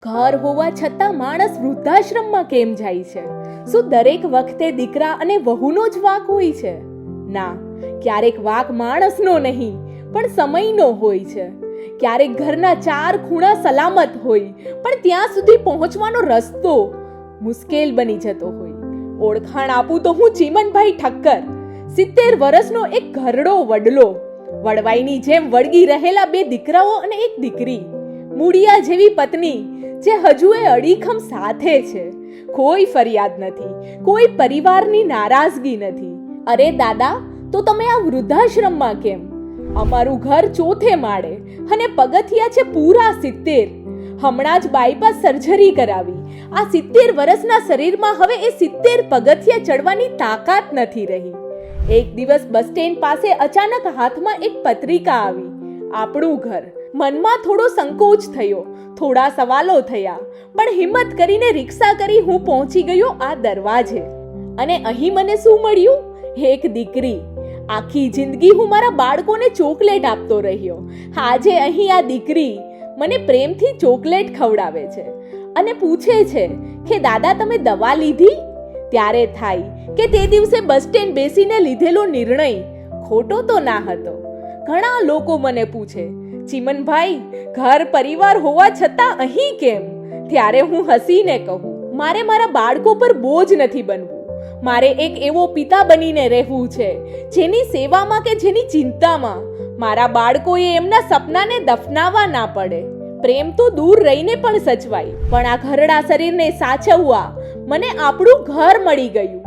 ઘર હોવા છતાં માણસ વૃદ્ધાશ્રમમાં કેમ જાય છે? શું દરેક વખતે દીકરા અને વહુનો જ વાંક હોય છે? ના, ક્યારેક વાંક માણસનો નહીં પણ સમયનો હોય છે. ક્યારેક ઘરના ચાર ખૂણા સલામત હોય પણ ત્યાં સુધી પહોંચવાનો રસ્તો મુશ્કેલ બની જતો હોય. ઓળખાણ આપું તો હું ચીમનભાઈ ઠક્કર, 70 વર્ષનો એક ઘરડો વડલો, વડવાઈની જેમ વળગી રહેલા 2 દીકરાઓ અને એક દીકરી, મૂળિયા જેવી પત્ની જે હજુ એ અડીખમ સાથે છે. કોઈ ફરિયાદ નથી, કોઈ પરિવારની નારાજગી નથી. અરે દાદા, તો તમે આ વૃદ્ધાશ્રમમાં કેમ? અમારું ઘર 4થે માળે અને પગથિયા છે પૂરા 70. હમણાં જ બાયપાસ સર્જરી કરાવી. આ 70 વર્ષના શરીરમાં હવે એ 70 પગથિયા ચડવાની તાકાત નથી રહી. એક દિવસ બસ સ્ટેન્ડ પાસે અચાનક હાથમાં એક પત્રિકા આવી, આપણું ઘર. મનમાં થોડો સંકોચ થયો, થોડા સવાલો થયા, પણ હિંમત કરીને રિક્ષા કરી હું પહોંચી ગયો આ દરવાજે. અને અહીં મને શું મળ્યું? એક દીકરી. આખી જિંદગી હું મારા બાળકોને ચોકલેટ આપતો રહ્યો. આજે અહીં આ દીકરી મને પ્રેમથી ચોકલેટ ખવડાવે છે અને પૂછે છે કે દાદા તમે દવા લીધી? ત્યારે થાય કે તે દિવસે બસ સ્ટેન્ડ બેસીને લીધેલો નિર્ણય ખોટો તો ના હતો. ઘણા લોકો મને પૂછે, ચીમનભાઈ, ઘર પરિવાર હોવા છતાં અહીં કેમ? ત્યારે હું હસીને કહું, મારે મારા બાળકો પર બોજ નથી બનવું. મારે એક એવો પિતા બનીને રહેવું છે જેની સેવામાં કે જેની ચિંતામાં મારા બાળકોએ એમના સપનાને દફનાવવા ના પડે. પ્રેમ તો દૂર રહીને પણ સચવાય, પણ આ ઘરડા શરીરને સાચવવા મને આપણું ઘર મળી ગયું.